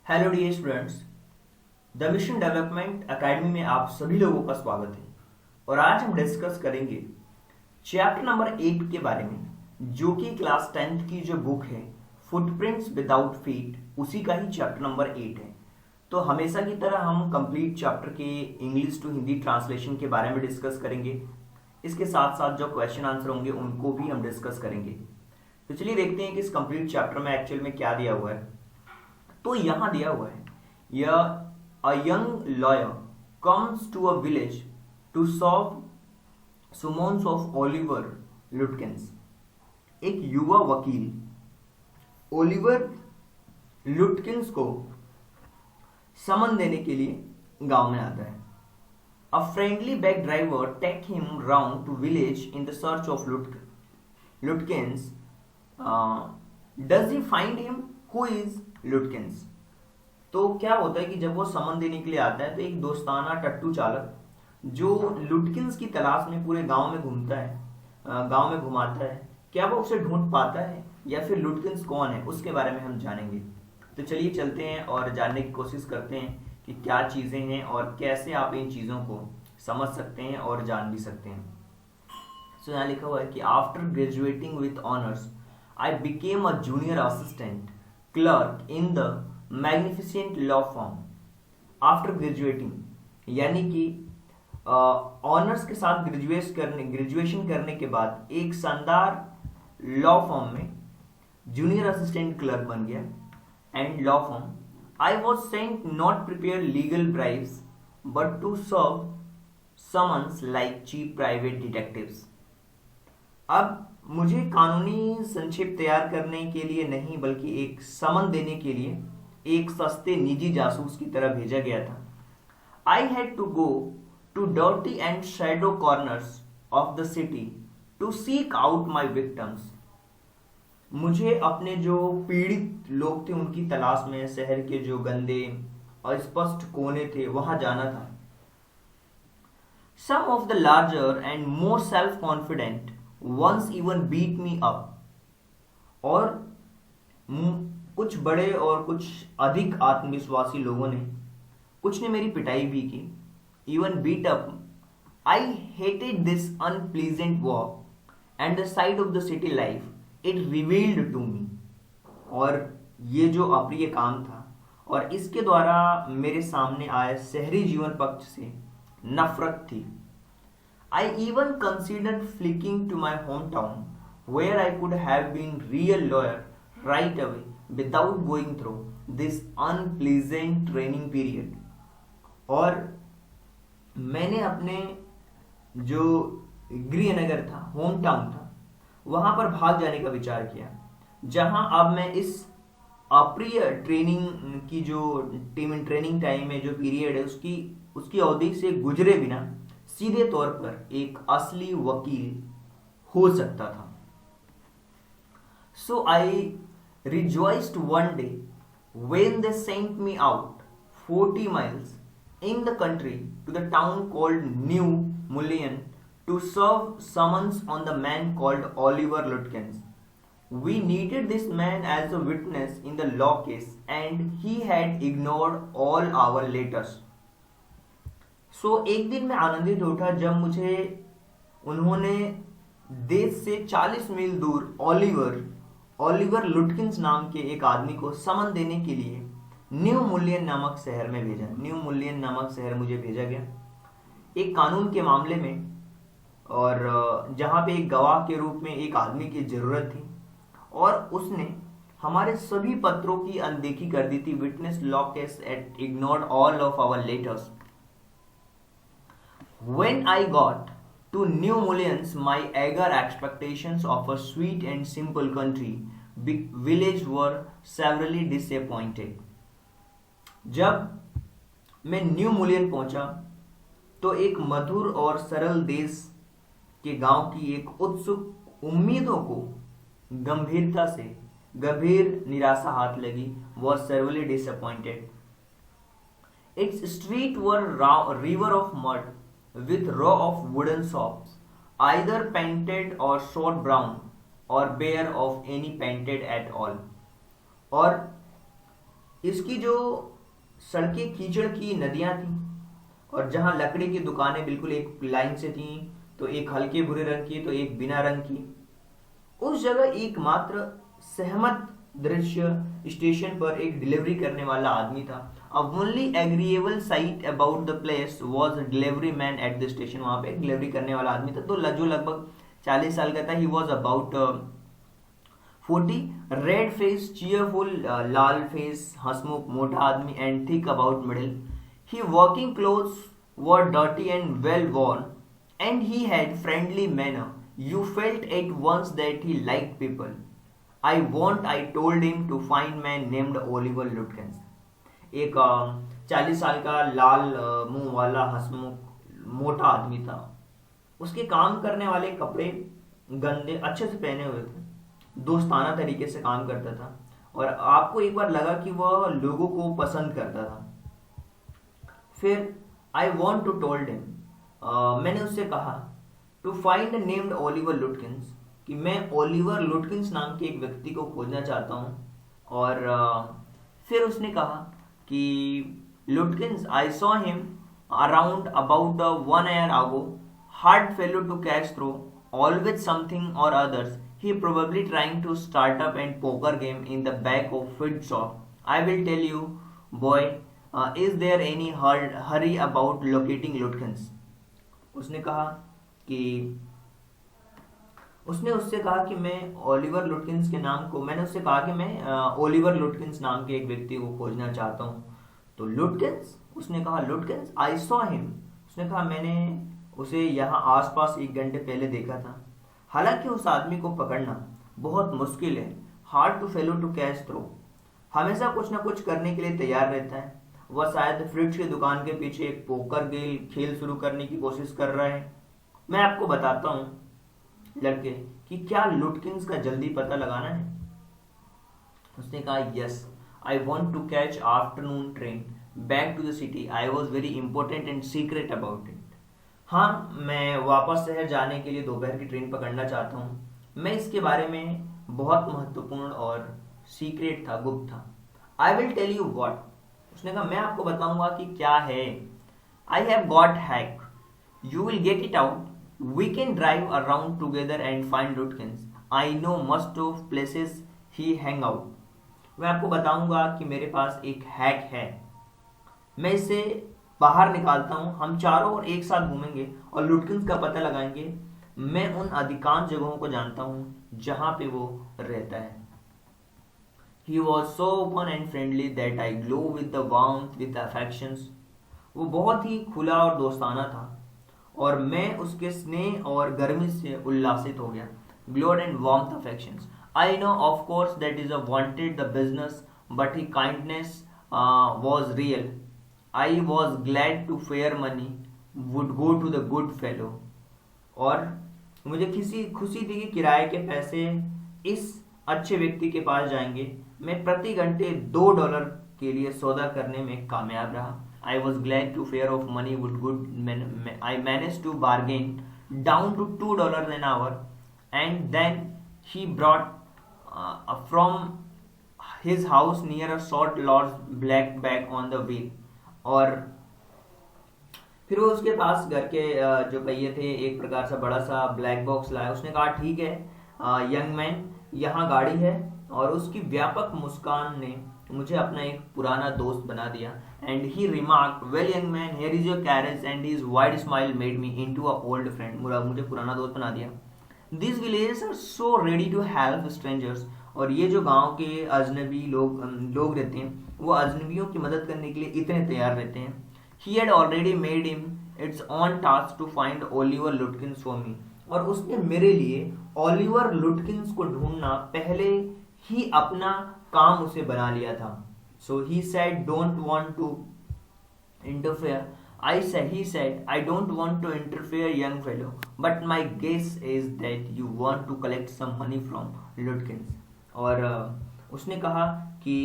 Hello dear students. The mission development academy में आप सभी लोगों का स्वागत है। और आज हम डिस्कस करेंगे चैप्टर नंबर 8 के बारे में, जो कि क्लास 10th की जो बुक है फुटप्रिंट्स विदाउट फीट, उसी का ही चैप्टर नंबर 8 है। तो हमेशा की तरह हम कंप्लीट चैप्टर के इंग्लिश टू हिंदी ट्रांसलेशन के बारे में डिस्कस करेंगे। इसके साथ साथ जो क्वेश्चन आंसर होंगे उनको भी हम डिस्कस करेंगे। तो चलिए देखते हैं कि इस कंप्लीट चैप्टर में एक्चुअल में क्या दिया हुआ है। तो यहां दिया हुआ है, यह a young lawyer comes to a village to solve summons of Oliver Lutkins. एक युवा वकील ओलिवर लुटकिंस को समन देने के लिए गांव में आता है। A friendly back driver take him round to village in the search of Lutkins. Does he find him? Who is Lutkins? तो क्या होता है कि जब वो समन देने के लिए आता है तो एक दोस्ताना टट्टू चालक जो लुटकिंस की तलाश में पूरे गांव में घूमता है, गांव में घुमाता है, क्या वो उसे ढूंढ पाता है या फिर लुटकिंस कौन है उसके बारे में हम जानेंगे। तो चलिए चलते हैं और जानने की कोशिश करते हैं कि क्या चीज़ें हैं और कैसे आप इन चीज़ों को समझ सकते हैं और जान भी सकते हैं। सो यहाँ लिखा हुआ है कि after graduating with honours I became a junior assistant clerk in the magnificent law firm. After graduating यानी कि ऑनर्स के साथ ग्रेजुएशन करने के बाद एक शानदार लॉ फर्म में जूनियर असिस्टेंट क्लर्क बन गया। And law firm I was sent not prepare legal bribes but to serve summons like cheap private detectives. अब मुझे कानूनी संक्षेप तैयार करने के लिए नहीं बल्कि एक समन देने के लिए एक सस्ते निजी जासूस की तरह भेजा गया था। I had to go to dirty and shadow corners of the city to seek out my victims. मुझे अपने जो पीड़ित लोग थे उनकी तलाश में शहर के जो गंदे और स्पष्ट कोने थे वहां जाना था। Some of the larger and more self confident once even beat me up. और कुछ बड़े और कुछ अधिक आत्मविश्वासी लोगों ने, कुछ ने मेरी पिटाई भी की। Even beat up. I hated this unpleasant walk and the side of the city life it revealed to me. और ये जो अप्रिय काम था और इसके द्वारा मेरे सामने आए शहरी जीवन पक्ष से नफरत थी। I even considered fleeing to my hometown where I could have been real lawyer right away without going through this unpleasant training period। और मैंने अपने जो गृहनगर था, होम टाउन था, वहां पर भाग जाने का विचार किया, जहां अब मैं इस अप्रिय ट्रेनिंग की जो ट्रेनिंग टाइम में जो पीरियड है उसकी अवधि से गुजरे बिना सीधे तौर पर एक असली वकील हो सकता था। So I rejoiced one day when they sent me out 40 miles in the country to the town called New Mullion to serve summons on the man called Oliver Lutkins. We needed this man as a witness in the law case and he had ignored all our letters. एक दिन मैं आनंदित उठा जब मुझे उन्होंने देश से 40 मील दूर ओलिवर लुटकिंस नाम के एक आदमी को समन देने के लिए न्यू मुलियन नामक शहर में भेजा। न्यू मुलियन नामक शहर मुझे भेजा गया एक कानून के मामले में, और जहां पे एक गवाह के रूप में एक आदमी की जरूरत थी और उसने हमारे सभी पत्रों की अनदेखी कर दी थी। Witness law case at ignored all of our letters. When I got to New Mullions, my eager expectations of a sweet and simple country village were severely disappointed. जब मैं न्यू मुलियन पहुंचा तो एक मधुर और सरल देश के गांव की एक उत्सुक उम्मीदों को गंभीर निराशा हाथ लगी। Was severely disappointed. Its streets were river of mud with row of wooden shops, either painted or shot brown or bare of any painted at all. और इसकी जो सड़कें कीचड़ की नदियां थी, और जहां लकड़ी की दुकानें बिल्कुल एक लाइन से थी, तो एक हल्के भूरे रंग की तो एक बिना रंग की, उस जगह एकमात्र सहमत दृश्य स्टेशन पर एक डिलीवरी करने वाला आदमी था। अब only agreeable site about the place was a delivery man at the station. वहां पे डिलीवरी करने वाला आदमी था, तो जो लगभग 40 साल का था। He was about 40, red face, cheerful, लाल फेस, हंसमुख, मोटा आदमी, and thick about middle. He working clothes were dirty and well worn, and he had friendly manner. You felt at once that he liked people. I told him to find man named Oliver Lutkins. एक 40 साल का लाल मुंह वाला हंसमुख मोटा आदमी था। उसके काम करने वाले कपड़े गंदे अच्छे से पहने हुए थे, दोस्ताना तरीके से काम करता था, और आपको एक बार लगा कि वह लोगों को पसंद करता था। फिर I want to told him, मैंने उससे कहा, to find named Oliver Lutkins, कि मैं ओलिवर लुटकिंस नाम के एक व्यक्ति को खोजना चाहता हूँ। और फिर उसने कहा कि लुटकिंस, I saw him around about 1 year ago, hard fellow to catch through, always something or others. He probably trying to start up and poker game in the back of feed shop. I will tell you, boy, is there any hurry about locating Lutkins? उसने कहा कि उसने उससे कहा कि मैं Oliver लुटकिंस के नाम को, मैंने उससे कहा कि मैं ओलिवर लुटकिंस नाम के एक व्यक्ति को खोजना चाहता हूँ। तो लुटकिंस, उसने कहा लुटकिंस, आई सॉ हिम, उसने कहा मैंने उसे यहाँ आसपास 1 घंटे पहले देखा था। हालांकि उस आदमी को पकड़ना बहुत मुश्किल है, hard to fellow to catch throw, हमेशा कुछ ना कुछ करने के लिए तैयार रहता है। वह शायद फ्रिज की दुकान के पीछे एक पोकर खेल शुरू करने की कोशिश कर रहा है। मैं आपको बताता हूँ लड़के कि क्या लुटकिंस का जल्दी पता लगाना है। उसने कहा yes, I want to catch afternoon train back to the city. I was very important and secret about it. हाँ, मैं वापस शहर जाने के लिए दोपहर की ट्रेन पकड़ना चाहता हूँ। मैं इसके बारे में बहुत महत्वपूर्ण और सीक्रेट था, गुप्त था। I will tell you what, उसने कहा मैं आपको बताऊंगा कि क्या है। I have got hack, you will get it out, we can drive around together and find Lutkins. I know must of places he hang out. मैं आपको बताऊंगा कि मेरे पास एक हैक है, मैं इसे बाहर निकालता हूं, हम चारों और एक साथ घूमेंगे और लुटकिंस का पता लगाएंगे। मैं उन अधिकांश जगहों को जानता हूं जहां पे वो रहता है। He was so open and friendly that I glow with the warmth, with the affections. वो बहुत ही खुला और दोस्ताना था और मैं उसके स्नेह और गर्मी से उल्लासित हो गया। Glowed and warmth affections. I know, of course, that is a wanted the business, but his kindness was real. I was glad to fair money would go to the good fellow. और मुझे खुशी थी कि किराए के पैसे इस अच्छे व्यक्ति के पास जाएंगे। मैं प्रति घंटे $2 के लिए सौदा करने में कामयाब रहा। I was glad to fear of money would good. I managed to bargain down to $2 an hour, and then he brought from his house near a short large black bag on the wheel. और फिर वो उसके पास घर के जो पहिए थे एक प्रकार से बड़ा सा ब्लैक बॉक्स लाया। उसने कहा ठीक है यंग मैन, यहाँ गाड़ी है। और उसकी व्यापक मुस्कान ने मुझे अपना एक पुराना दोस्त बना दिया। And he remarked, well young man, here is your carriage, and his wide smile made me into a old friend. मुझे पुराना दोस्त बना दिया। This villages are so ready to help strangers. और ये जो गांव के अजनबी लोग रहते हैं, वो अजनबियों की मदद करने के लिए इतने तैयार रहते हैं। He had already made him its own task to find Oliver Lutkins for me. और उसने मेरे लिए ओलिवर लुटकिंस को ढूंढना पहले ही अपना काम उसे बना लिया था। So he said, don't want to interfere. He said, I don't want to interfere, young fellow, but my guess is that you want to collect some money from Lutkins. और उसने कहा कि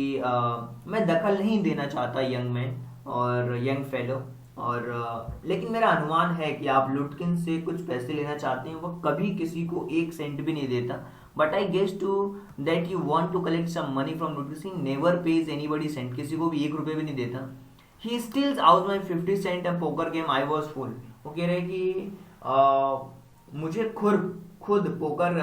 मैं दखल नहीं देना चाहता यंग मैन और यंग फेलो, और लेकिन मेरा अनुमान है कि आप लुटकिन से कुछ पैसे लेना चाहते हैं। वो कभी किसी को 1 सेंट भी नहीं देता, but I guess to that you want to collect some money from Lutkins. He never pays anybody cent. किसी को भी 1 रुपये भी नहीं देता. He steals out my 50 cent a poker game. I was full. वो कह रहे कि मुझे खुद पोकर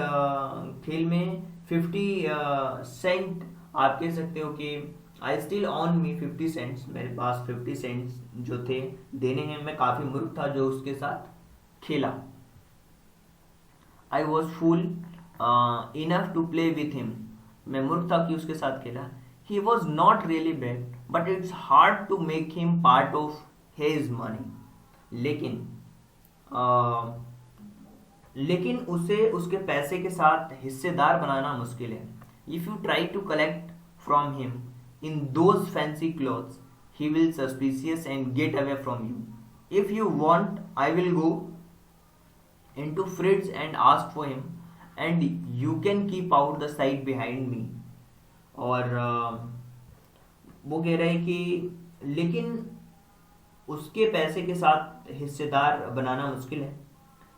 खेल में 50 सेंट आप कह सकते हो कि I still on me 50 cents. मेरे पास 50 सेंट्स जो थे देने हैं. मैं काफी मूर्ख था जो उसके साथ खेला. I was fool enough to play with him. मैं मूर्ख था कि उसके साथ खेला. He was not really bad but it's hard to make him part of his money. लेकिन उसे उसके पैसे के साथ हिस्सेदार बनाना मुश्किल है. If you try to collect from him in those fancy clothes, he will suspicious and get away from you. If you want, I will go into Fritz and ask for him, and you can keep out the side behind me. और वो कह रहे हैं कि लेकिन उसके पैसे के साथ हिस्सेदार बनाना मुश्किल है.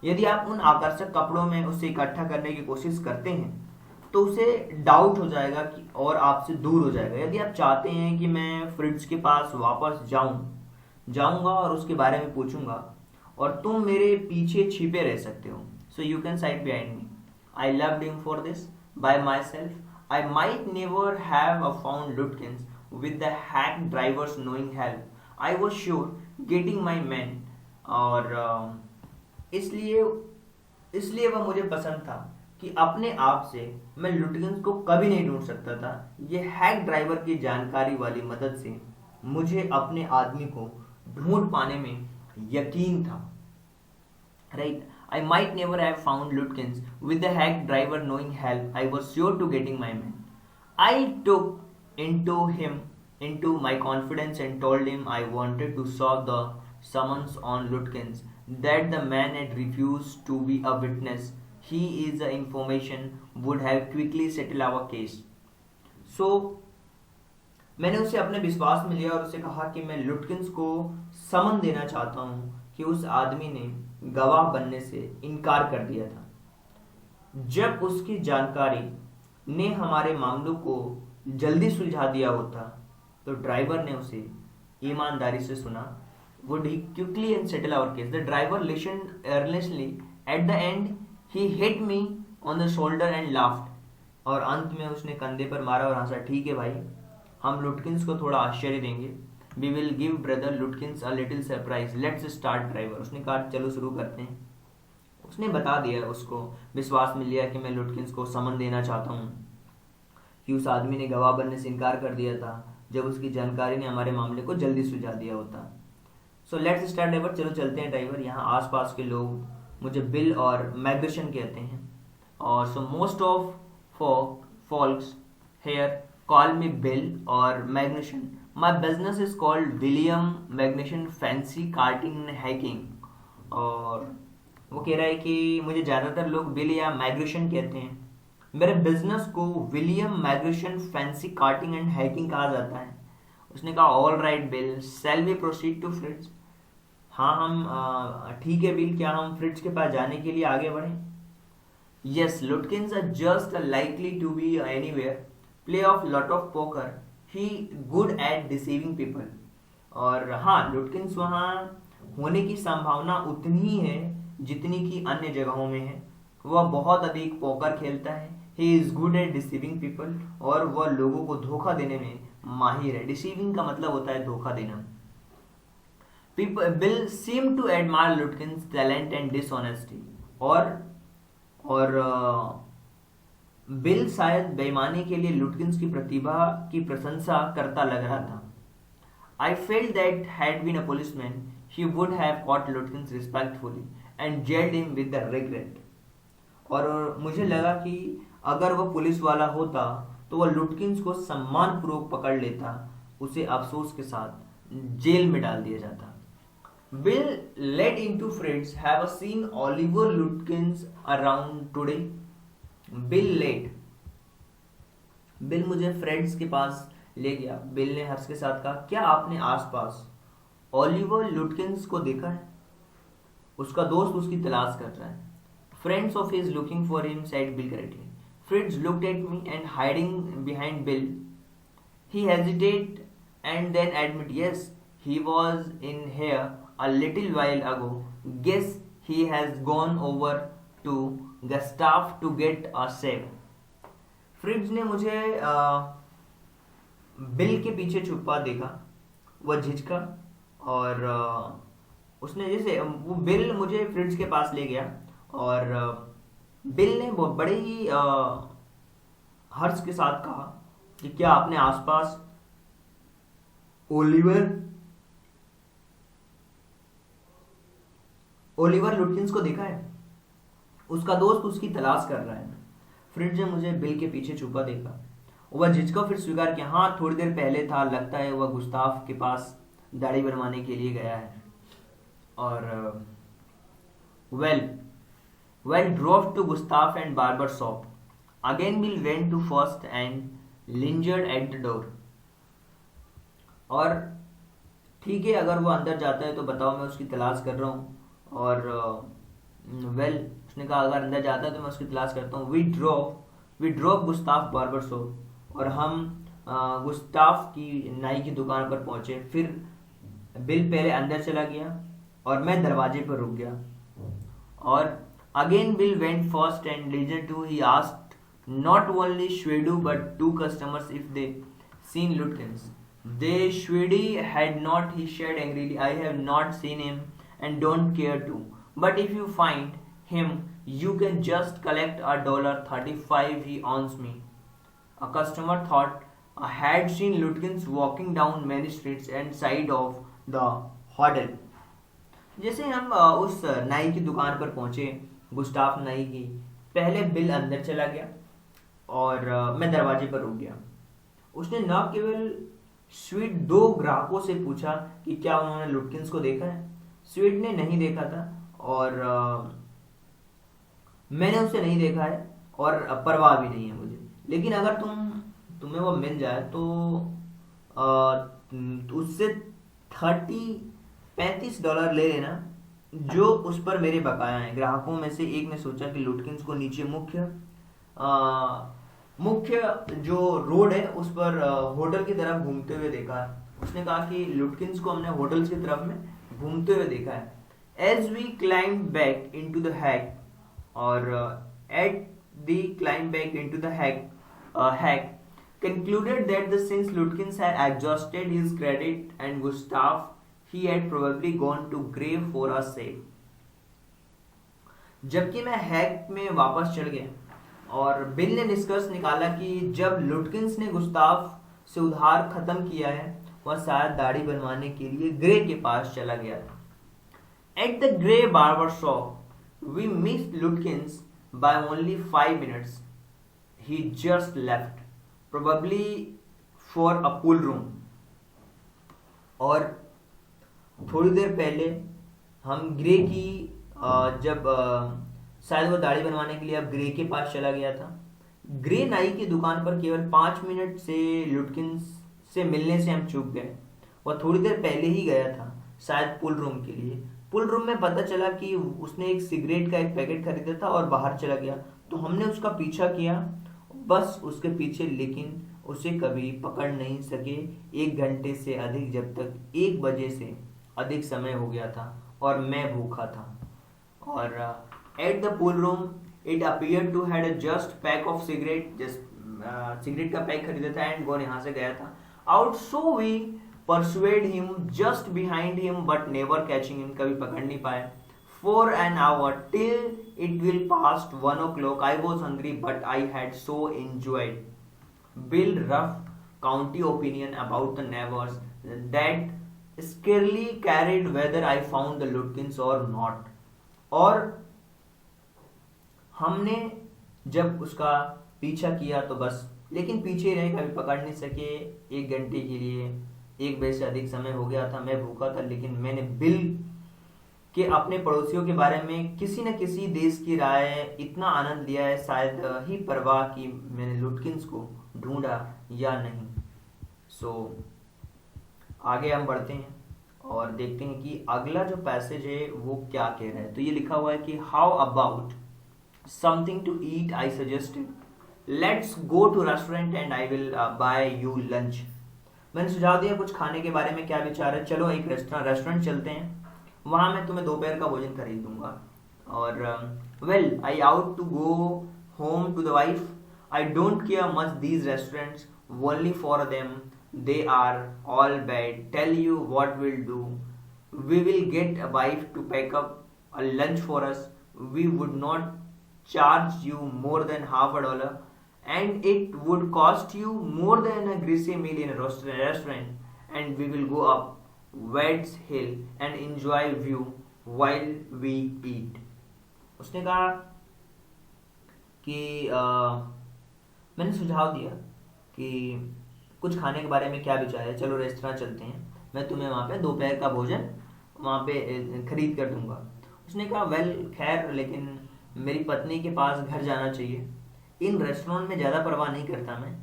यदि आप उन आकर्षक कपड़ों में उसे इकट्ठा करने की कोशिश करते हैं तो उसे डाउट हो जाएगा कि और आपसे दूर हो जाएगा. यदि आप चाहते हैं कि मैं फ्रिट्ज के पास वापस जाऊंगा और उसके बारे में पूछूंगा और तुम मेरे पीछे छिपे रह सकते हो. So you can side behind me. I loved him for this by my self. I might never have found Lutkins with the hack drivers knowing help. I was sure getting my man. और इसलिए वह मुझे पसंद था कि अपने आप से मैं लुटकिंस को कभी नहीं ढूंढ सकता था. यह हैक ड्राइवर की जानकारी वाली मदद से मुझे अपने आदमी को ढूंढ पाने में यकीन था. Right. I might never have found Lutkins with the hack driver knowing help. I was sure to getting my man. I took into my confidence and told him I wanted to serve the summons on Lutkins, that the man had refused to be a witness. He is the information would have quickly settled our case. So मैंने उसे अपने विश्वास में लिया और उसे कहा कि मैं लुटकिंस को समन देना चाहता हूं कि उस आदमी ने गवाह बनने से इनकार कर दिया था. जब उसकी जानकारी ने हमारे मामलों को जल्दी सुलझा दिया होता तो ड्राइवर ने उसे ईमानदारी से सुना. Would he quickly and settle our case? The driver listened earnestly. At the end, he hit me on the shoulder and laughed. और अंत में उसने कंधे पर मारा और हंसा. ठीक है भाई, हम लुटकिंस को थोड़ा आश्चर्य देंगे. We will give brother Lutkins a little surprise. Let's start, driver. उसने कहा चलो शुरू करते हैं. उसने बता दिया, उसको विश्वास में लिया कि मैं लुटकिंस को समन देना चाहता हूँ कि उस आदमी ने गवाह बनने से इनकार कर दिया था जब उसकी जानकारी ने हमारे मामले को जल्दी सुलझा दिया होता. So let's start driver. चलो चलते हैं ड्राइवर. यहाँ आसपास के लोग मुझे बिल और मैग्रेशन कहते हैं. और so most of folks here call me Bill or Magnusson. My business is called William Magnusson Fancy Karting and Hacking. और वो कह रहा है कि मुझे ज़्यादातर लोग बिल या मैग्रेशन कहते हैं. मेरे बिजनेस को William Magnuson fancy carting and hacking कहा जाता है. उसने कहा all right Bill, shall we proceed to Fritz. हाँ हम ठीक है बिल, क्या हम फ्रिट्ज के पास जाने के लिए आगे बढ़े? Yes, Lutkins are just likely to be anywhere, play of lot of poker, he good at deceiving people. और हाँ, लुटकिंस वहाँ होने की संभावना उतनी ही है जितनी की अन्य जगहों में है. वह बहुत अधिक पोकर खेलता है. He is good at deceiving people. और वह लोगों को धोखा देने में माहिर है. डिसीविंग का मतलब होता है धोखा देना. Bill seem to admire Lutkins talent and dishonesty. और बिल शायद बेईमानी के लिए लुटकिंस की प्रतिभा की प्रशंसा करता लग रहा था. I felt that had been a policeman he would have caught Lutkins respectfully and jailed him with the regret. और मुझे लगा कि अगर वह पुलिस वाला होता तो वह लुटकिंस को सम्मानपूर्वक पकड़ लेता, उसे अफसोस के साथ जेल में डाल दिया जाता. Bill led into Fritz. Have you seen Oliver Lutkins around today? Bill मुझे फ्रेड्स के पास ले गया. बिल ने हर्ष के साथ कहा, क्या आपने आसपास ओलिवर लुटकिंस को देखा है? उसका दोस्त उसकी तलाश कर रहा है. Friends of his looking for him, said bill correctly. Fritz looked at me and hiding behind Bill. He hesitated and then admitted, yes, he was in here a little while ago. Guess he has gone over to Gustav to get a save. Fritz ने मुझे bill के पीछे छुपा देखा। वह झिझका और उसने जैसे वो बिल मुझे फ्रिट्ज के पास ले गया और बिल ने बड़े ही हर्ष के साथ कहा कि क्या आपने आसपास ओलिवर लुटकिंस को देखा है? उसका दोस्त उसकी तलाश कर रहा है। फ्रिट्ज ने मुझे बिल के पीछे छुपा देखा। वह झिझका फिर स्वीकार किया, हाँ थोड़ी देर पहले था, लगता है वह गुस्ताफ के पास दाढ़ी बनवाने के लिए गया है। और well drove to Gustav and barber shop. Again Bill went to first and lingered at the door. और ठीक है, अगर वो अंदर जाता है तो बताओ, मैं उसकी तलाश कर रहा हूँ। और उसने कहा अगर अंदर जाता है तो मैं उसकी तलाश करता हूँ। We drop Gustaf barber shop, और हम गुस्ताफ की नाई की दुकान पर पहुंचे। फिर बिल पहले अंदर चला गया और मैं दरवाजे पर रुक गया। और again Bill went first and leisure to he asked not only Schwedu but to customers if they seen Lutkins. They Schwedi had not, he said angrily, I have not seen him and don't care to, but if you find him you can just collect $1.35 he owns me. A customer thought I had seen Lutkins walking down many streets and side of the hotel. जैसे हम उस नाई की दुकान पर पहुंचे, Gustave नाई की, पहले बिल अंदर चला गया और मैं दरवाजे पर रुक गया। उसने न केवल स्वीट दो ग्राहकों से पूछा कि क्या उन्होंने लुटकिंस को देखा है। स्वीट ने नहीं देखा था और मैंने उसे नहीं देखा है और परवाह भी नहीं है मुझे। लेकिन अगर तुम्हें वो मिल जाए तो उससे $35 ले लेना जो उस पर मेरे बकाया हैं। ग्राहकों में से एक ने सोचा कि लुटकिंस को नीचे मुख्य जो रोड है उस पर होटल की तरफ घूमते हुए देखा है। उसने कहा कि लुटकिंस को हमने होटल की तरफ में घूमते हुए देखा है। As we climb back into the hack, और at the climb back into the hack concluded that the since Lutkins had exhausted his credit and Gustav he had probably gone to grave for a save. जबकि मैं hack में वापस चढ़ गया और bill ने निष्कर्ष निकाला कि जब लुटकिंस ने गुस्ताव से उधार खत्म किया है वह शायद दाढ़ी बनवाने के लिए ग्रे के पास चला गया था। At the Grey barber shop we missed Lutkins by only 5 minutes. He just left, probably for a pool room. और थोड़ी देर पहले हम ग्रे की जब शायद वो दाढ़ी बनवाने के लिए अब ग्रे के पास चला गया था। ग्रे नाई की दुकान पर केवल 5 मिनट से लुटकिंस से मिलने से हम चूक गए। वह थोड़ी देर पहले ही गया था, शायद पुल रूम के लिए। पुल रूम में पता चला कि उसने एक सिगरेट का एक पैकेट खरीदा था और बाहर चला गया, तो हमने उसका पीछा किया, बस उसके पीछे, लेकिन उसे कभी पकड़ नहीं सके। 1 घंटे से अधिक, जब तक 1 बजे से अधिक समय हो गया था और मैं भूखा था। और at the pool room it appear to had just pack of cigarette, just cigarette का पैक खरीदा था एंड गोन यहाँ से गया था। Out so we persuade him just behind him but never catching him, कभी पकड़ नहीं पाए। For an hour till it will past 1 o'clock I was hungry but I had so enjoyed Bill rough county opinion about the neighbors that scarcely carried whether I found the Lutkins or not. और हमने जब उसका पीछा किया तो बस, लेकिन पीछे रहे, कभी पकड़ नहीं सके। 1 घंटे के लिए 1 बजे से अधिक समय हो गया था, मैं भूखा था, लेकिन मैंने बिल कि अपने पड़ोसियों के बारे में किसी न किसी देश की राय इतना आनंद लिया है, शायद ही परवाह कि मैंने लुटकिंस को ढूंढा या नहीं। सो आगे हम बढ़ते हैं और देखते हैं कि अगला जो पैसेज है वो क्या कह रहा है। तो ये लिखा हुआ है कि how about something to eat I suggested let's go to restaurant and I will buy you lunch. मैंने सुझाव दिया कुछ खाने के बारे में क्या विचार है, चलो एक रेस्टोरेंट चलते हैं, वहां मैं तुम्हें दोपहर का भोजन खरीद दूंगा। और well I out to go home to the wife, I don't care much these restaurants only for them, they are all bad, tell you what we'll do, we will get a wife to pack up a lunch for us, we would not charge you more than $50, and it would cost you more than a greasy meal in a restaurant, and we will go up Weds Hill and enjoy view while we eat। उसने कहा कि मैंने सुझाव दिया कि कुछ खाने के बारे में क्या विचार है, चलो रेस्टोरेंट चलते हैं, मैं तुम्हें वहाँ पे दोपहर का भोजन वहाँ पे खरीद कर दूंगा। उसने कहा वेल खैर, लेकिन मेरी पत्नी के पास घर जाना चाहिए, इन रेस्टोरेंट में ज़्यादा परवाह नहीं करता मैं,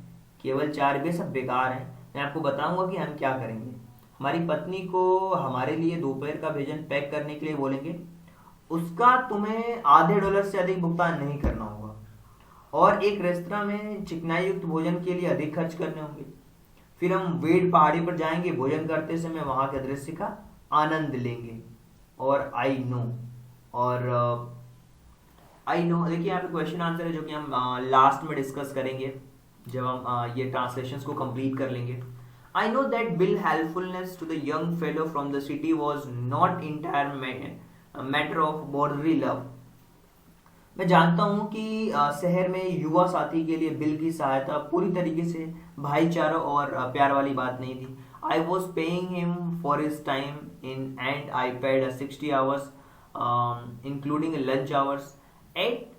केवल 4 रुपये सब बेकार हैं, मैं आपको बताऊंगा कि हम क्या करेंगे। हमारी पत्नी को हमारे लिए दोपहर का भोजन पैक करने के लिए बोलेंगे, उसका तुम्हें $0.50 से अधिक भुगतान नहीं करना होगा, और एक रेस्तरां में चिकनाई युक्त भोजन के लिए अधिक खर्च करने होंगे। फिर हम वेड पहाड़ी पर जाएंगे, भोजन करते समय वहां के दृश्य का आनंद लेंगे। और आई नो देखिए यहाँ पे क्वेश्चन आंसर है जो कि हम लास्ट में डिस्कस करेंगे जब हम ये ट्रांसलेशंस को कंप्लीट कर लेंगे। I know that Bill helpfulness to the young fellow from the city was not entire matter of brotherly love. मैं जानता हूं कि शहर में युवा साथी के लिए बिल की सहायता पूरी तरीके से भाईचारा और प्यार वाली बात नहीं थी। I was paying him for his time in and I paid 60 hours including lunch hours at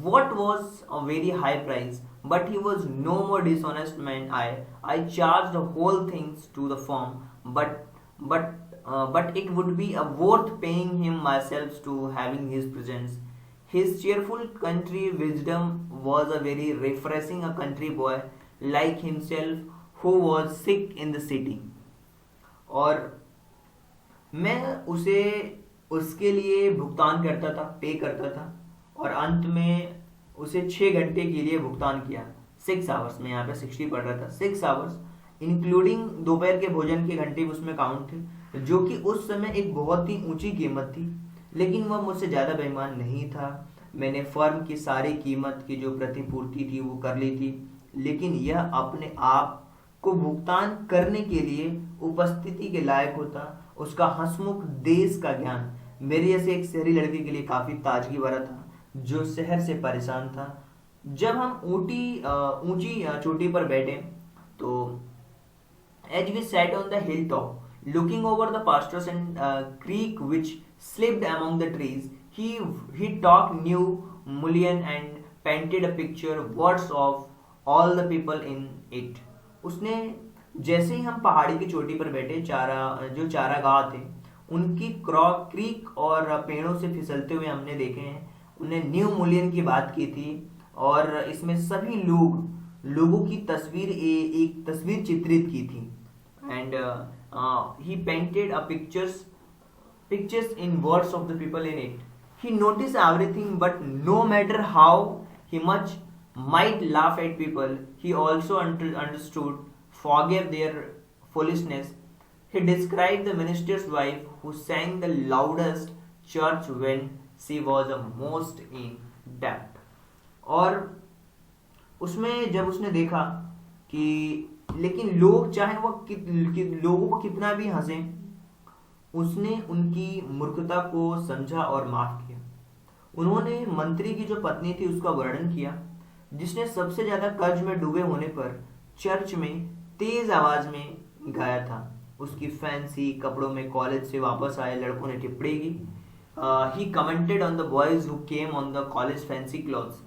what was a very high price, but he was no more dishonest man. I charged the whole things to the firm, but it would be worth paying him myself to having his presence. His cheerful country wisdom was a very refreshing a country boy like himself who was sick in the city. और मैं उसे उसके लिए भुगतान करता था, पे करता था, और अंत में उसे 6 घंटे के लिए भुगतान किया। 6 hours में, यहाँ पे 60 पड़ रहा था, 6 hours इंक्लूडिंग दोपहर के भोजन के घंटे भी उसमें काउंट थे, जो कि उस समय एक बहुत ही ऊंची कीमत थी, लेकिन वह मुझसे ज़्यादा बेईमान नहीं था। मैंने फर्म की सारी कीमत की जो प्रतिपूर्ति थी वो कर ली थी, लेकिन यह अपने आप को भुगतान करने के लिए उपस्थिति के लायक होता। उसका हंसमुख देश का ज्ञान मेरे जैसे एक शहरी लड़के के लिए काफ़ी ताजगी भरा था जो शहर से परेशान था। जब हम ऊंची चोटी पर बैठे तो as we sat on the hill top looking over the pastures and creek which slipped among the trees, he talked New Mullion and painted a picture words of all the people in it. उसने जैसे ही हम पहाड़ी की चोटी पर बैठे जो चारागाह थे उनकी क्रीक और पेड़ों से फिसलते हुए हमने देखे हैं। उन्हें न्यू मुलियन की बात की थी और इसमें सभी लोगों की तस्वीर एक तस्वीर चित्रित की थी। And he painted a pictures in words of the people in it. He noticed everything, but no matter how he much might laugh at people, he also understood, forgave their foolishness. He described the minister's wife who sang the loudest church when she was the most in debt. और उसमें जब उसने देखा कि लेकिन लोग चाहे वो लोगों को कितना भी हंसें, उसने उनकी मूर्खता को समझा और माफ किया। उन्होंने मंत्री की जो पत्नी थी उसका वर्णन किया जिसने सबसे ज्यादा कर्ज में डूबे होने पर चर्च में तेज आवाज में गाया था। उसकी फैंसी कपड़ों में कॉलेज से वापस आए लड़कों ने टिप्पणी की। He commented on the boys who came on the college fancy clothes.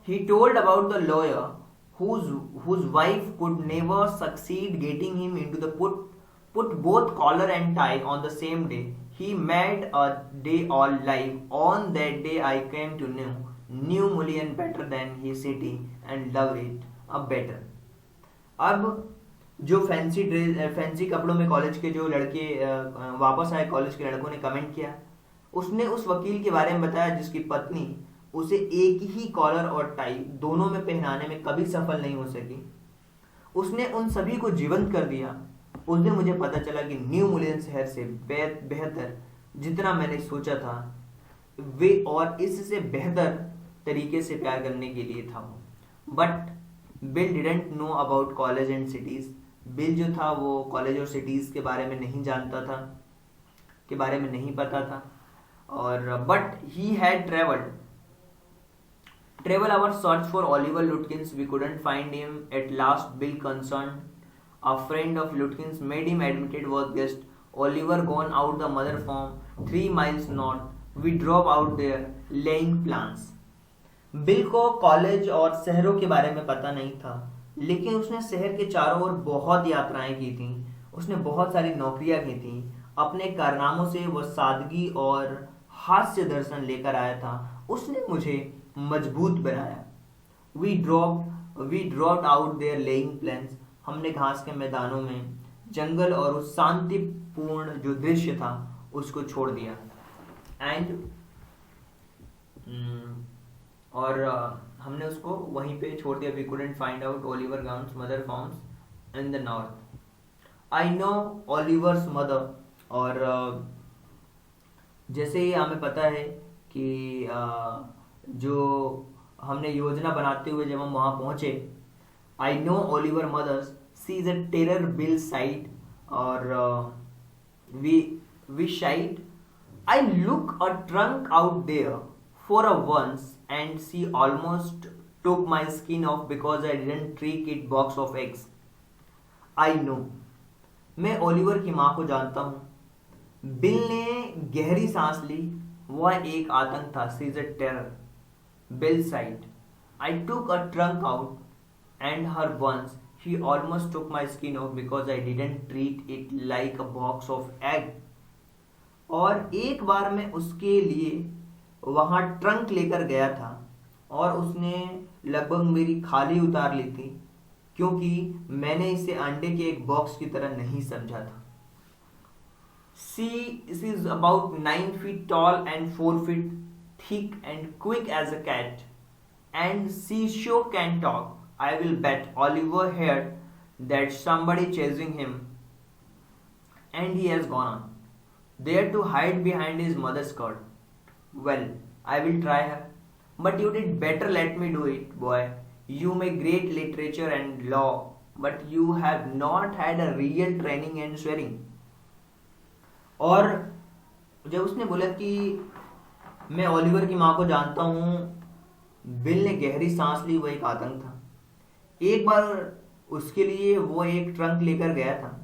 He told about the lawyer whose wife could never succeed getting him into the put both collar and tie on the same day. He made a day all live. On that day I came to know New Mullion better than his city and loved it a better. अब जो fancy कपड़ों में college के जो लड़के वापस आए college के लड़कों ने कमेंट किया, उसने उस वकील के बारे में बताया जिसकी पत्नी उसे एक ही कॉलर और टाई दोनों में पहनाने में कभी सफल नहीं हो सकी। उसने उन सभी को जीवंत कर दिया। उस दिन मुझे पता चला कि न्यू मुलेन शहर से बेहतर जितना मैंने सोचा था वे और इससे बेहतर तरीके से प्यार करने के लिए था वो। But bill didn't know about college and cities. Bill जो था वो कॉलेज और सिटीज के बारे में नहीं जानता था, के बारे में नहीं पता था। और but he had travel our search for Oliver Lutkins. We couldn't find him. At last, Bill concerned, a friend of Lutkins, made him admitted was guest. Oliver gone out the mother farm, 3 miles north. We drove out there, laying plans. Bill को college और शहरों के बारे में पता नहीं था, लेकिन उसने शहर के चारों ओर बहुत यात्राएं की थीं। उसने बहुत सारी नौकरियां की थीं। अपने कारनामों से वह सादगी और हास्य दर्शन लेकर आया था। उसने मुझे मजबूत बनाया। We dropped out there laying plans. हमने घास के मैदानों में जंगल और उस शांतिपूर्ण जो दृश्य था उसको छोड़ दिया। एंड और हमने उसको वहीं पे छोड़ दिया। We couldn't find out Oliver gowns mother forms in the north. I know Oliver's mother. और जैसे ही हमें पता है कि जो हमने योजना बनाते हुए जब हम वहां पहुंचे, I know Oliver mother's, she is a terror bill side. और we shied. I look a trunk out there for a once and she almost took my skin off because I didn't treat it box of eggs. I know. मैं Oliver की माँ को जानता हूँ। Bill ने गहरी सांस ली। वह एक आतंक था। She is a terror. Bill sighed. I took a trunk out and her once she almost took my skin off because I didn't treat it like a box of egg. और एक बार मैं उसके लिए वहां ट्रंक लेकर गया था और उसने लगभग मेरी खाली उतार ली थी, क्योंकि मैंने इसे अंडे के एक बॉक्स की तरह नहीं समझा था। She is about 9 feet tall and 4 feet thick and quick as a cat, and she sure can talk. I will bet Oliver heard that somebody chasing him, and he has gone on there to hide behind his mother's skirt. Well, I will try her, but you did better let me do it, boy. You make great literature and law, but you have not had a real training in swearing. और जब उसने बोला कि मैं Oliver की माँ को जानता हूँ, बिल ने गहरी सांस ली। वो एक आतंक था। एक बार उसके लिए वो एक ट्रंक लेकर गया था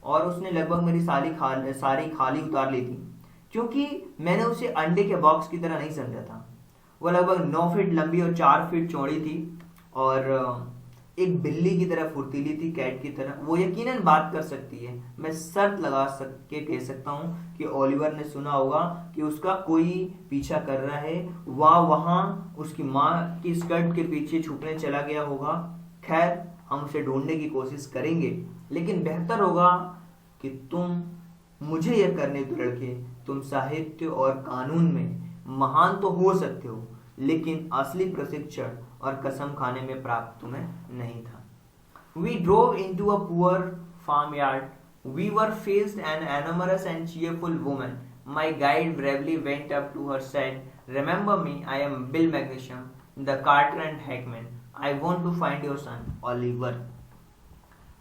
और उसने लगभग मेरी सारी खाली उतार ली थी, क्योंकि मैंने उसे अंडे के बॉक्स की तरह नहीं समझा था। वह लगभग 9 फीट लंबी और 4 फीट चौड़ी थी और एक बिल्ली की तरह फुर्तीली थी, कैट की तरह। वो यकीनन बात कर सकती है। मैं शर्त लगा के कह सकता हूँ कि ओलिवर ने सुना होगा कि उसका कोई पीछा कर रहा है। वहां उसकी माँ की स्कर्ट के पीछे छुपने चला गया होगा। खैर, हम उसे ढूंढने की कोशिश करेंगे, लेकिन बेहतर होगा कि तुम मुझे यह करने दो लड़के। तुम साहित्य और कानून में महान तो हो सकते हो, लेकिन असली प्रशिक्षण और कसम खाने में प्राप्त तुम्हें नहीं था। We drove into a poor farmyard. We were faced an enormous and cheerful woman. My guide bravely went up to her, said, "Remember me, I am Bill Magnesium, the carter and hackman. I want to find your son, Oliver."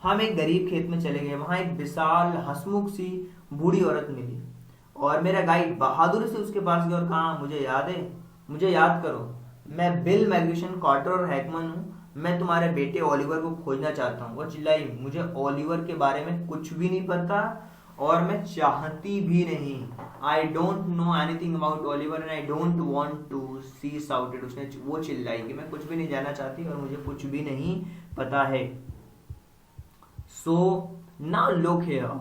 हम एक गरीब खेत में चले गए। वहां एक विशाल हंसमुख सी बूढ़ी औरत मिली और मेरा गाइड बहादुरी से उसके पास गया और कहा, मुझे याद है, मुझे याद करो, मैं बिल मैग्निशन, कार्टर और हैकमन हूँ। मैं तुम्हारे बेटे ओलिवर को खोजना चाहता हूँ। वो चिल्लाई, मुझे ओलिवर के बारे में कुछ भी नहीं पता और मैं चाहती भी नहीं। I don't know anything about Oliver and I don't want to see shouted. उसने वो चिल्लाई कि मैं कुछ भी नहीं जानना चाहती और मुझे कुछ भी नहीं पता है। So now look here,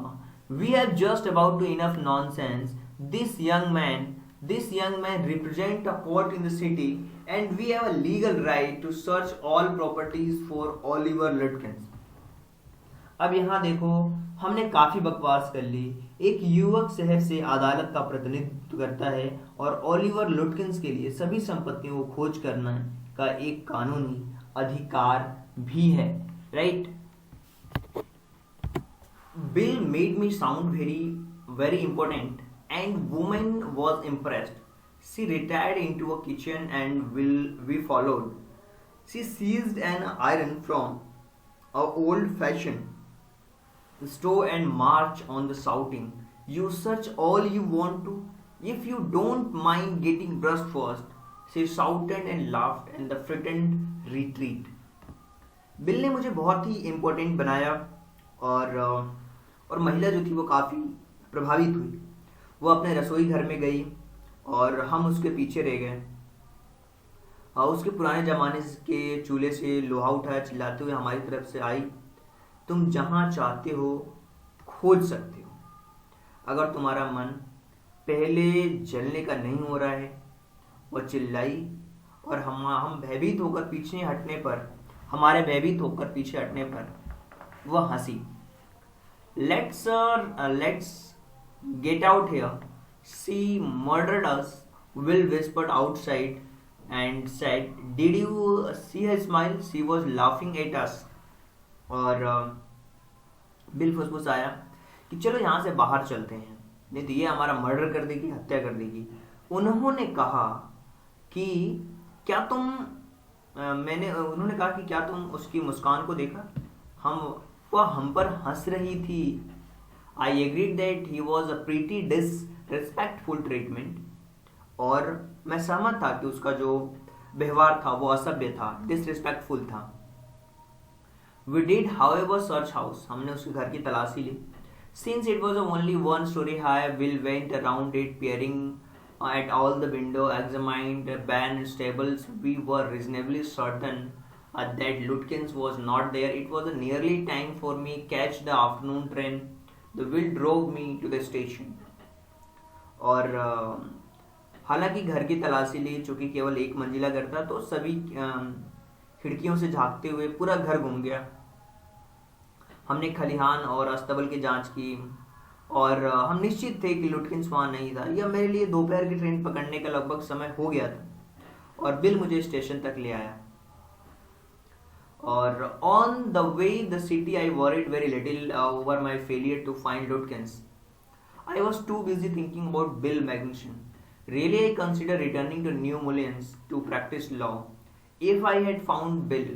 we have just about to enough nonsense. This young man represents a court in the city, and we have a legal right to search all properties for Oliver Lutkins. अब यहाँ देखो, हमने काफी बकवास कर ली। एक युवक शहर से अदालत का प्रतिनिधित्व करता है और ओलिवर लुटकिंस के लिए सभी संपत्तियों को खोज करना का एक कानूनी अधिकार भी है, right? Bill made me sound very important, and woman was impressed. She retired into a kitchen and we followed. She seized an iron from a old-fashioned stove and marched on the shouting, "You search all you want to, if you don't mind getting brushed first." She shouted and laughed and the frightened retreat. Bill ने मुझे बहुत ही important बनाया और महिला जो थी वो काफ़ी प्रभावित हुई। वो अपने रसोई घर में गई और हम उसके पीछे रह गए। उसके पुराने ज़माने के चूल्हे से लोहा उठाया, चिल्लाते हुए हमारी तरफ से आई, "तुम जहाँ चाहते हो खोज सकते हो, अगर तुम्हारा मन पहले जलने का नहीं हो रहा है।" वो चिल्लाई और हम भयभीत होकर पीछे हटने पर वह हंसी। Let's get out here. She murdered us," Will whispered outside and said, "Did you see her smile? She was laughing at us." और बिल फुसफुसाया कि चलो यहाँ से बाहर चलते हैं, नहीं तो ये हमारा मर्डर कर देगी, हत्या कर देगी। उन्होंने कहा कि क्या तुम उसकी मुस्कान को देखा? वह हम पर हंस रही थी। I agreed that he was a pretty disrespectful treatment. और मैं सहमत था कि उसका जो व्यवहार था वो असभ्य था, डिसरिस्पेक्टफुल था। We did, however, search house. हमने उसके घर की तलाशी ली। Since it was only one story high, Will went around it, peering at all the window, examined barn and stables. We were reasonably certain that Lutkins was not there. It was nearly time for me catch the afternoon train. The Will drove me to the station. और हालांकि घर की तलाशी ली, चूंकि केवल एक मंजिला घर था, तो सभी खिड़कियों से झांकते हुए पूरा घर घूम गया। हमने खलिहान और अस्तबल की जांच की और हम निश्चित थे कि लुटकिंस वहाँ नहीं था। यह मेरे लिए दोपहर की ट्रेन पकड़ने का लगभग समय हो गया था और बिल मुझे स्टेशन तक ले आया। और on the way the city I worried very little over my failure to find Lutkins. I was too busy thinking about Bill Magnuson. Really, I considered returning to New Orleans to practice law. If I had found Bill,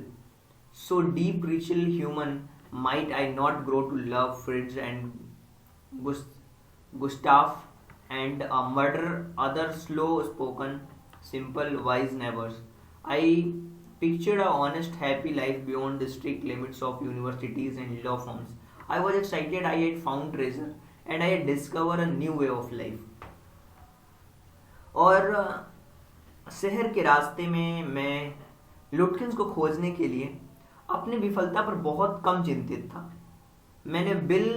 so deep, ritual human, might I not grow to love Fritz and Gustav and murder other slow-spoken, simple, wise neighbors? I pictured a honest, happy life beyond the strict limits of universities and law firms. I was excited. I had found treasure and I had discovered a new way of life. और शहर के रास्ते में मैं लुटकिंस को खोजने के लिए अपनी विफलता पर बहुत कम चिंतित था। मैंने बिल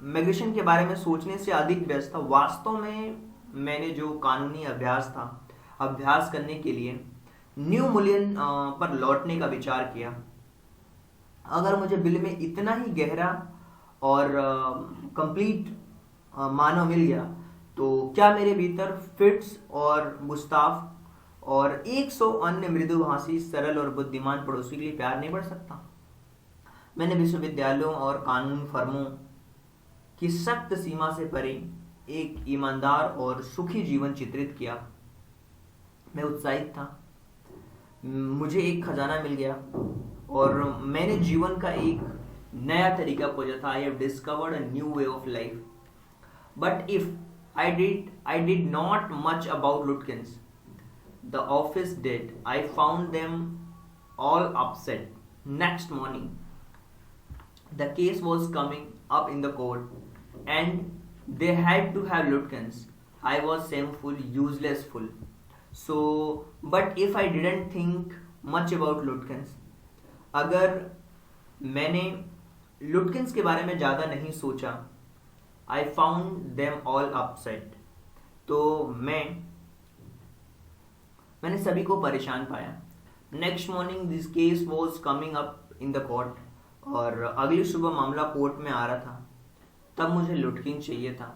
मैग्निशन के बारे में सोचने से अधिक व्यस्त था। वास्तव में मैंने जो कानूनी अभ्यास करने के लिए न्यू मुलियन पर लौटने का विचार किया। अगर मुझे बिल में इतना ही गहरा और कंप्लीट मानव मिल गया, तो क्या मेरे भीतर फिट्स और गुस्ताव और 100 अन्य मृदुभाषी, सरल और बुद्धिमान पड़ोसी के लिए प्यार नहीं बढ़ सकता? मैंने विश्वविद्यालयों और कानून फर्मों की सख्त सीमा से परे एक ईमानदार और सुखी जीवन चित्रित किया। मैं उत्साहित था। मुझे एक खजाना मिल गया और मैंने जीवन का एक नया तरीका खोजा था। I have discovered a new way of life. But if I did not much about Lutkins. The office did. I found them all upset. Next morning, the case was coming up in the court, and they had to have Lutkins. I was shameful, useless fool. So, but if I didn't think much about Lutkins, अगर मैंने लुटकिंस के बारे में ज़्यादा नहीं सोचा, I found them all upset. तो मैंने सभी को परेशान पाया। Next morning this case was coming up in the court, और अगली सुबह मामला कोर्ट में आ रहा था। तब मुझे लुटकिन चाहिए था।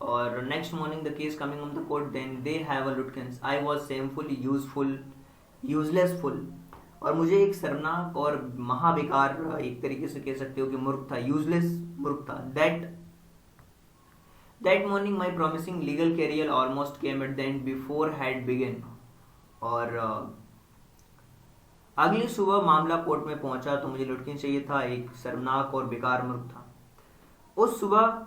और next morning the case coming on the court then they have a Lutkins. I was shameful useful uselessful. और मुझे एक शर्मनाक और महाबेकार, एक तरीके से कह सकते हो कि मूर्ख था, यूजलेस मूर्ख था। That morning my promising legal career almost came at the end before had began. और अगली सुबह मामला कोर्ट में पहुंचा तो मुझे लुटकिन चाहिए था, एक शर्मनाक और बेकार मूर्ख था। उस सुबह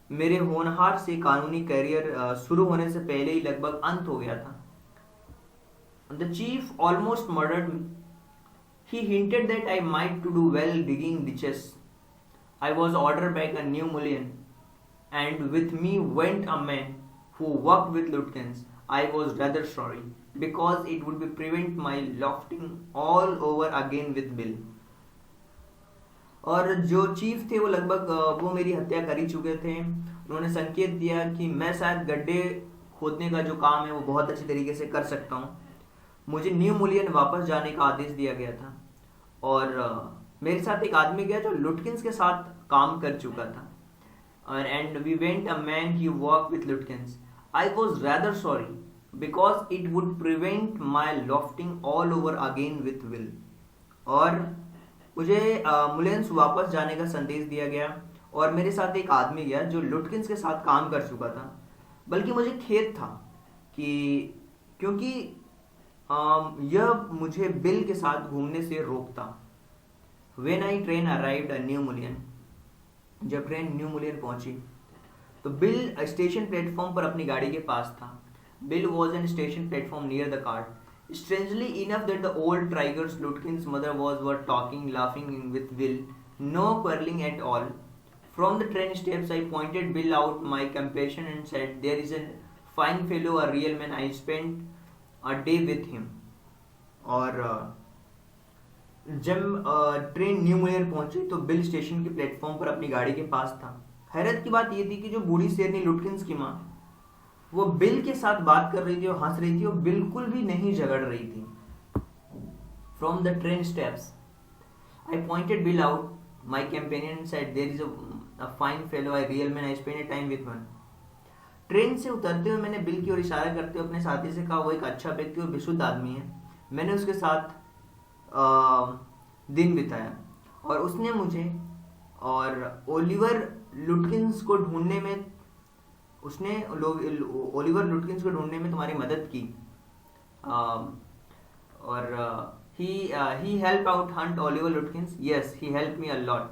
मेरे होनहार से कानूनी करियर शुरू होने से पहले ही लगभग अंत हो गया था। The chief almost murdered me. He hinted that I might to do well digging ditches. I was ordered back a new mullion, and with me went a man who worked with Lutkins. I was rather sorry because it would be prevent my lofting all over again with Bill. और जो chief थे वो लगभग वो मेरी हत्या कर ही चुके थे। उन्होंने संकेत दिया कि मैं शायद गड्ढे खोदने का जो काम है वो बहुत अच्छी तरीके से कर सकता हूँ। मुझे न्यू मुलियन वापस जाने का आदेश दिया गया था और मेरे साथ एक आदमी गया जो लुटकिंस के साथ काम कर चुका था। And we went a man he work with Lutkins. I was rather sorry because it would prevent my lofting all over again with Will. और मुझे मुलियंस वापस जाने का संदेश दिया गया और मेरे साथ एक आदमी गया जो लुटकिंस के साथ काम कर चुका था। बल्कि मुझे खेद था कि क्योंकि यह मुझे बिल के साथ घूमने से रोकता। When I train arrived a new मुलियन। जब ट्रेन न्यू मुलियन पहुंची तो बिल स्टेशन प्लेटफॉर्म पर अपनी गाड़ी के पास था। Bill was an station platform near the cart. Strangely enough that the old Tiger's Lutkin's mother were talking, laughing with Bill, no quarreling at all. From the train steps I pointed Bill out my compassion and said, there is a fine fellow, a real man. I spent a day with him. और जब train new मुलियन पहुंची तो bill station के platform पर अपनी गाड़ी के पास था। हैरत की बात यह थी कि जो बूढ़ी शेरनी लुटकिंस की माँ वो बिल के साथ बात कर रही थी और हंस रही थी और बिल्कुल भी नहीं झगड़ रही थी। From the train steps I pointed Bill out my companion said there is a fine fellow, I real man, I spend a time with one. Train से उतरते हुए मैंने बिल की ओर इशारा करते हुए अपने साथी से कहा, वो एक अच्छा व्यक्ति और विशुद्ध आदमी है। मैंने उसके साथ दिन बिताया और उसने मुझे और ओलिवर लुटकिंस को ढूंढने में तुम्हारी मदद की। और he helped out hunt Oliver Lutkins. Yes, he helped me a lot.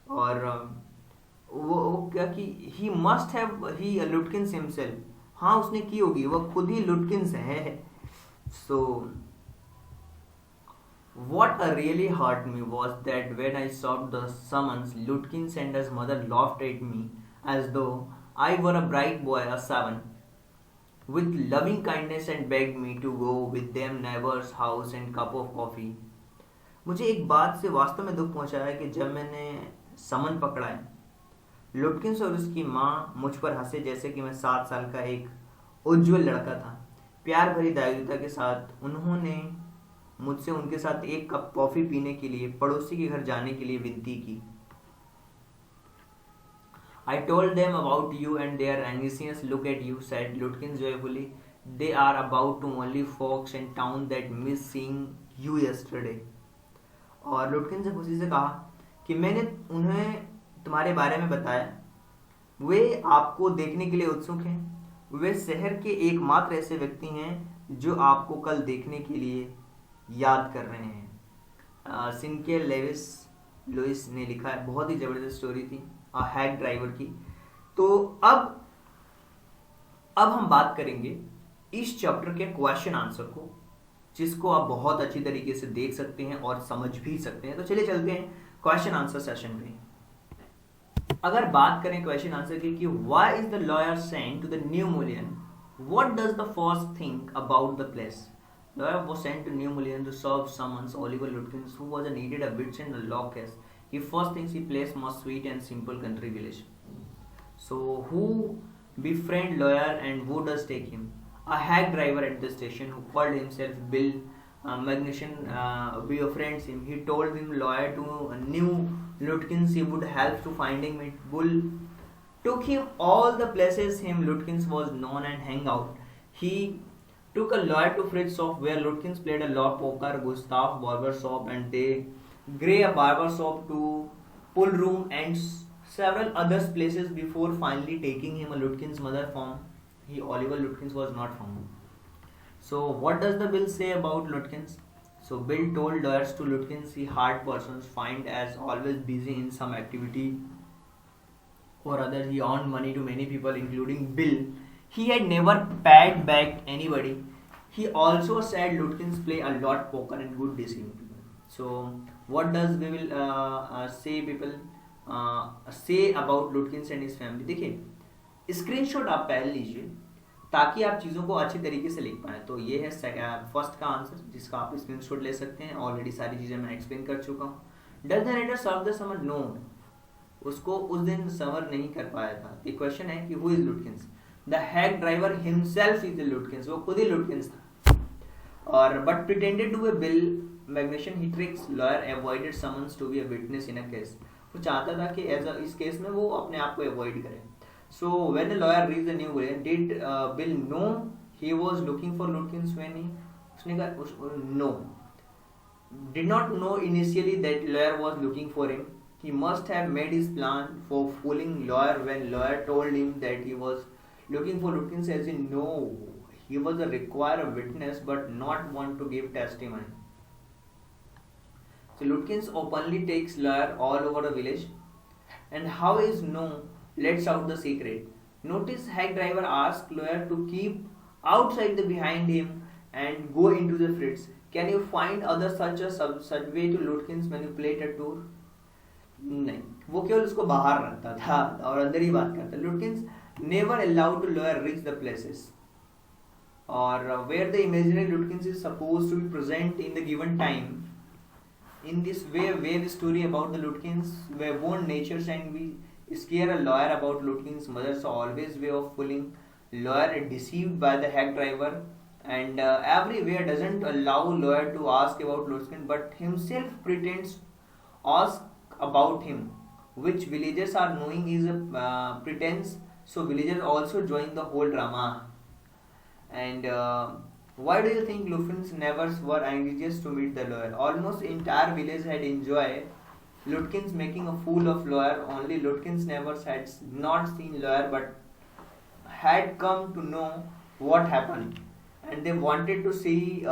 और वो क्या कि he must have Lutkins himself. हाँ उसने की होगी, वो खुद ही लुटकिंस है। So what really hurt me was that when I served the summons, Lutkins and his mother laughed at me as though I were a bright boy, a 7, with loving kindness and begged me to go with them neighbor's house and cup of coffee. मुझे एक बात से वास्तव में दुख पहुंचा है कि जब मैंने समन पकड़ा है, लुटकिंस और उसकी माँ मुझ पर हंसे जैसे कि मैं 7 साल का एक उज्जवल लड़का था। प्यार भरी दायुता के साथ उन्होंने मुझसे उनके साथ एक कप कॉफी पीने के लिए पड़ोसी के घर जाने के लिए विनती की। I told them about you and their anxious look at you, said Lutkins joyfully. They are about to only folks in town that miss seeing you yesterday. और लुटकिन से खुशी से कहा कि मैंने उन्हें तुम्हारे बारे में बताया। वे आपको देखने के लिए उत्सुक हैं। वे शहर के एकमात्र ऐसे व्यक्ति हैं जो आपको कल देखने के लिए याद कर रहे हैं। सिनके लुइस ने लिखा है, बहुत ही जबरदस्त स्टोरी थी हैक ड्राइवर की। तो अब हम बात करेंगे इस चैप्टर के क्वेश्चन आंसर को, जिसको आप बहुत अच्छी तरीके से देख सकते हैं और समझ भी सकते हैं। तो चलिए चलते हैं क्वेश्चन आंसर सेशन पे। अगर बात करें क्वेश्चन आंसर की कि why is the lawyer sent to the New Mullion, what does the first think about the place. Lawyer was sent to New Mullion to serve summons Oliver Lutkins, who was needed a wits and a law case. He first things he placed most sweet and simple country village. So who befriend lawyer and who does take him? A hack driver at the station who called himself Bill Magnuson befriends him. He told him lawyer to New Lutkins he would help to finding it. Bull took him all the places him Lutkins was known and hang out. He took a lawyer to Fritz shop where Lutkins played a lot poker, Gustav barber shop, and they Gray a barber shop to pool room and several other places before finally taking him a Lutkins mother farm. He Oliver Lutkins was not found. So what does the bill say about Lutkins? So Bill told lawyers to Lutkins he hard persons find as always busy in some activity or other. He earned money to many people including Bill. He had never paid back anybody. He also said Lutkins play a lot poker and good deceiving people. So what does we will say people say about Lutkins and his family? देखिए screenshot आप पहले लीजिए ताकि आप चीज़ों को अच्छे तरीके से लिख पाएँ. तो ये है फर्स्ट का आंसर जिसका आप स्क्रीनशॉट ले सकते हैं. ऑलरेडी सारी चीज़ें मैं एक्सप्लेन कर चुका हूँ. Does the writer serve the summer? No, उसको उस दिन समर नहीं कर पाया था. ये क्वेश्चन है कि who is Lutkins? The hack driver himself is the Lutkins. वो खुद ही लुटकिंस था. और but pretended to a Bill Magnuson he tricks lawyer avoided summons to be a witness in a case. वो चाहता था कि एज इस केस में वो अपने आप को अवॉइड करे. So when the lawyer reached the new William, did Bill know he was looking for Lutkins when he? उसने कहा no, did not know initially that lawyer was looking for him. He must have made his plan for fooling lawyer when lawyer told him that he was looking for Lutkins, as in no, he was a required witness but not one to give testimony. So Lutkins openly takes lawyer all over the village, and how is no lets out the secret. Notice hack driver asks lawyer to keep outside the behind him and go into the Fritz. Can you find other such way to Lutkins manipulate a tour? नहीं, वो केवल उसको बाहर रखता था और अंदर ही बात करता. Lutkins never allowed to lawyer reach the places or where the imaginary Lutkins is supposed to be present in the given time. In this way, wave story about the Lutkins were born natures and we scare a lawyer about Lutkins' mother. So always way of fooling lawyer deceived by the hack driver, and everywhere doesn't allow lawyer to ask about Lutkins but himself pretends ask about him, which villagers are knowing is a pretense. So villagers also join the whole drama. And why do you think Lutkins neighbors were anxious to meet the lawyer? Almost entire village had enjoyed Lutkins making a fool of lawyer. Only Lutkins neighbors had not seen lawyer but had come to know what happened, and they wanted to see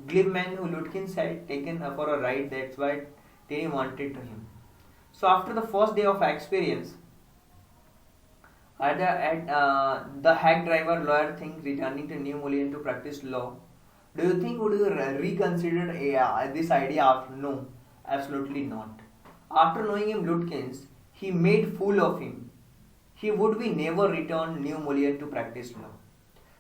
glib man who Lutkins had taken for a ride. That's why they wanted to him. So after the first day of experience the hack driver lawyer thinks returning to New Mullion to practice law. Do you think would you reconsider this idea after? No, absolutely not. After knowing him Lutkins, he made fool of him. He would be never return New Mullion to practice law.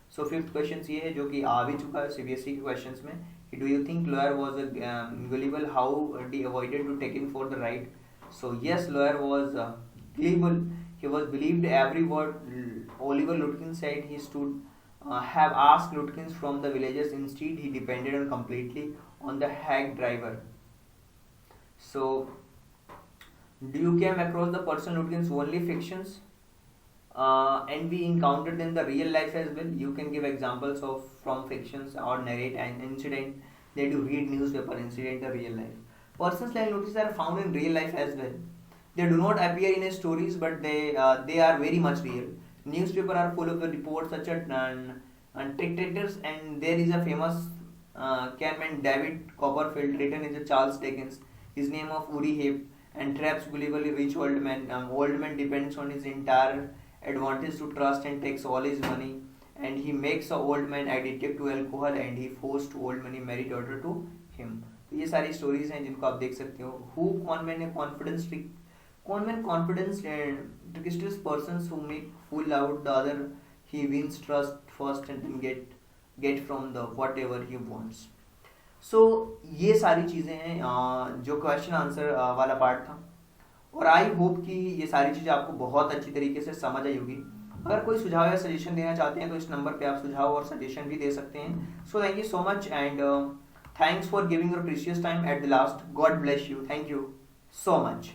So fifth question ये है जो कि आ भी चुका है CBSE के questions में. Do you think lawyer was gullible? How he avoided to take him for the ride? So yes, lawyer was gullible. He was believed every word Oliver Lutkins said. He stood have asked Lutkins from the villagers. Instead, he depended on completely on the hack driver. So, do you came across the person Lutkins only fictions and we encountered them in the real life as well? You can give examples of from fictions or narrate an incident that you read newspaper incident in real life. Persons like Lutkins are found in real life as well. They do not appear in stories but they are very much real. Newspaper are full of the reports such as dictators, and there is a famous caveman David Copperfield written in the Charles Dickens. His name of Uri Heep and traps Gulliver rich old man. Old man depends on his entire advantage to trust and takes all his money, and he makes a old man addicted to alcohol and he forced old money marry daughter to him. तो ये सारी stories हैं जिनको आप देख सकते हो. Who conman confidence tricksters persons who make fool out the other. He wins trust first and then get from the whatever he wants. So ये सारी चीज़ें हैं जो क्वेश्चन आंसर वाला पार्ट था, और आई होप कि ये सारी चीज़ें आपको बहुत अच्छी तरीके से समझ आई होगी. अगर कोई सुझाव या सजेशन देना चाहते हैं तो इस नंबर पे आप सुझाव और सजेशन भी दे सकते हैं. So thank you so much and thanks for giving your precious time at the last. God bless you. Thank you. so much.